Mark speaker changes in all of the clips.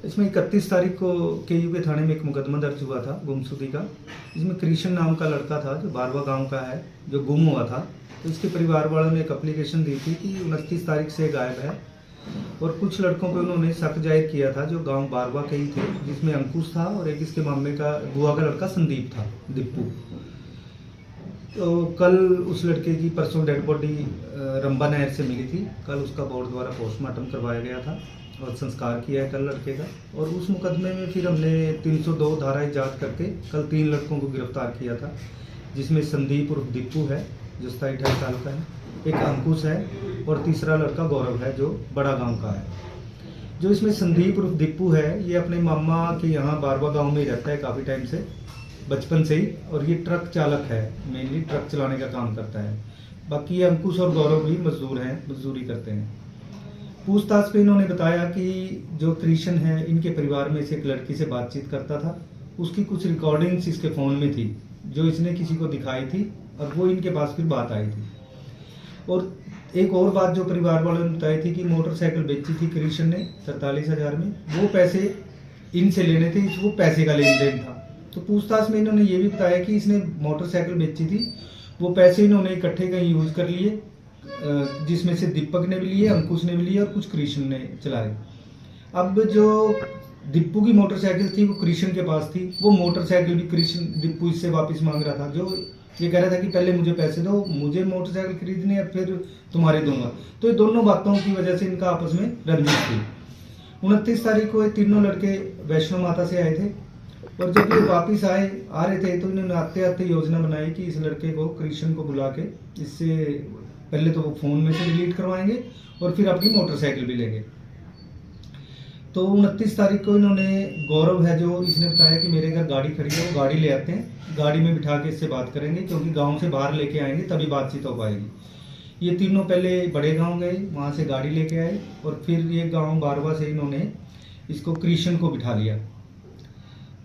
Speaker 1: इसमें 31 तारीख को केयू के थाने में एक मुकदमा दर्ज हुआ था गुमशुदगी का। इसमें कृष्ण नाम का लड़का था जो बारवा गांव का है, जो गुम हुआ था। तो इसके परिवार वालों ने एक एप्लीकेशन दी थी कि 29 तारीख से गायब है, और कुछ लड़कों पे उन्होंने शक जाहिर किया था जो गांव बारवा के ही थे, जिसमें अंकुश था और एक इसके मामे का बुआ का लड़का संदीप था, दीपू। तो कल उस लड़के की परसों डेड बॉडी रंबा नहर से मिली थी। कल उसका बोर्ड द्वारा पोस्टमार्टम करवाया गया था और संस्कार किया है कल लड़के का। और उस मुकदमे में फिर हमने 302 धाराएं जांच करके कल 3 लड़कों को गिरफ्तार किया था, जिसमें संदीप उर्फ दीपू है जो 27-28 साल का है, एक अंकुश है और तीसरा लड़का गौरव है जो बड़ा गांव का है। जो इसमें संदीप उर्फ दीपू है, ये अपने मामा के यहाँ बारवा गांव में ही रहता है काफ़ी टाइम से, बचपन से ही, और ये ट्रक चालक है, मेनली ट्रक चलाने का काम करता है। बाकी ये अंकुश और गौरव भी मजदूर हैं, मजदूरी करते हैं। पूछताछ पे इन्होंने बताया कि जो कृष्ण है इनके परिवार में से एक लड़की से बातचीत करता था, उसकी कुछ रिकॉर्डिंग्स इसके फ़ोन में थी जो इसने किसी को दिखाई थी और वो इनके पास फिर बात आई थी। और एक और बात जो परिवार वालों ने बताई थी कि मोटरसाइकिल बेची थी कृष्ण ने 43,000 में, वो पैसे इनसे लेने थे, वो पैसे का लेन देन था। तो पूछताछ में इन्होंने ये भी बताया कि इसने मोटरसाइकिल बेची थी, वो पैसे इन्होंने इकट्ठे कहीं यूज कर लिए, जिसमें से दीपक ने भी लिए, अंकुश ने भी लिए और कुछ कृष्ण ने चलाए। अब जो दीपू की मोटरसाइकिल थी वो कृष्ण के पास थी, वो मोटरसाइकिल भी कृष्ण दीपू इससे वापस मांग रहा था। जो ये कह रहा था कि पहले मुझे पैसे दो, मुझे मोटरसाइकिल खरीदनी है, फिर तुम्हारे दूंगा। तो ये दोनों बातों की वजह से इनका आपस में रंजिश थी। 29 तारीख को ये तीनों लड़के वैष्णो माता से आए थे, और जब ये वापिस आ रहे थे तो इन्होंने आते आते योजना बनाई कि इस लड़के को, कृष्ण को बुला के इससे पहले तो वो फ़ोन में से डिलीट करवाएंगे और फिर अपनी मोटरसाइकिल भी लेंगे। तो 29 तारीख को इन्होंने, गौरव है जो, इसने बताया कि मेरे घर गाड़ी खड़ी है, वो गाड़ी ले आते हैं, गाड़ी में बिठा के इससे बात करेंगे, क्योंकि गांव से बाहर लेके आएंगे तभी बातचीत हो पाएगी। ये तीनों पहले बड़े गांव गए, वहाँ से गाड़ी लेके आए और फिर ये गांव बारवा से इन्होंने इसको कृष्ण को बिठा लिया।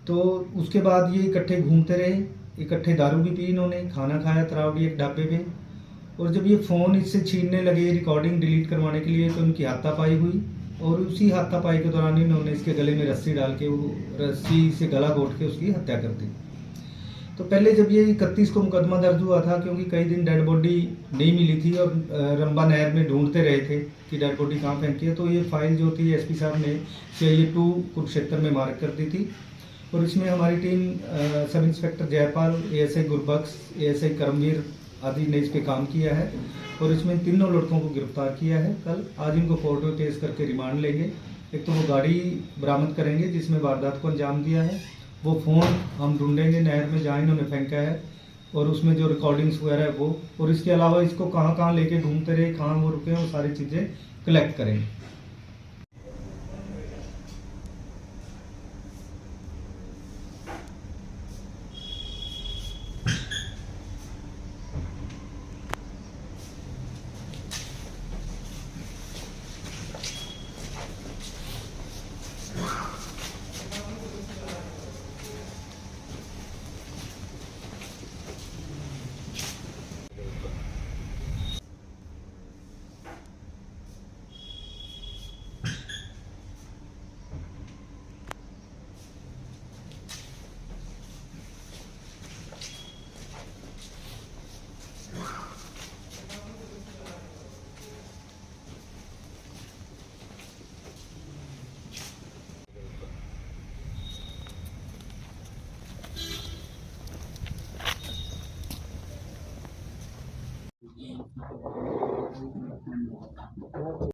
Speaker 1: तो उसके बाद ये इकट्ठे घूमते रहे, इकट्ठे दारू भी पी इन्होंने, खाना खाया तरावड़ी एक ढाबे पे। और जब ये फ़ोन इससे छीनने लगे रिकॉर्डिंग डिलीट करवाने के लिए, तो उनकी हाथापाई हुई, और उसी हाथापाई के दौरान इन्होंने इसके गले में रस्सी डाल के, वो रस्सी से गला घोट के उसकी हत्या कर दी। तो पहले जब ये 31 को मुकदमा दर्ज हुआ था, क्योंकि कई दिन डेड बॉडी नहीं मिली थी और रंबा नहर में ढूंढते रहे थे कि डेड बॉडी कहाँ फेंकी है, तो ये फाइल जो थी एसपी साहब ने CIA 2 कुरुक्षेत्र में मार्क कर दी थी। और इसमें हमारी team sub inspector Jaipal, ASI Gurbakhsh, ASI Karamveer आदि ने इस पे काम किया है, और इसमें तीनों लड़कों को गिरफ्तार किया है। कल आज इनको कोर्ट में पेश करके रिमांड लेंगे। एक तो वो गाड़ी बरामद करेंगे जिसमें वारदात को अंजाम दिया है, वो फ़ोन हम ढूंढेंगे नहर में जहाँ इन्होंने फेंका है, और उसमें जो रिकॉर्डिंग्स वगैरह है वो, और इसके अलावा इसको कहाँ कहाँ लेके घूमते रहे, कहाँ वो रुके, वो सारी चीज़ें कलेक्ट करेंगे।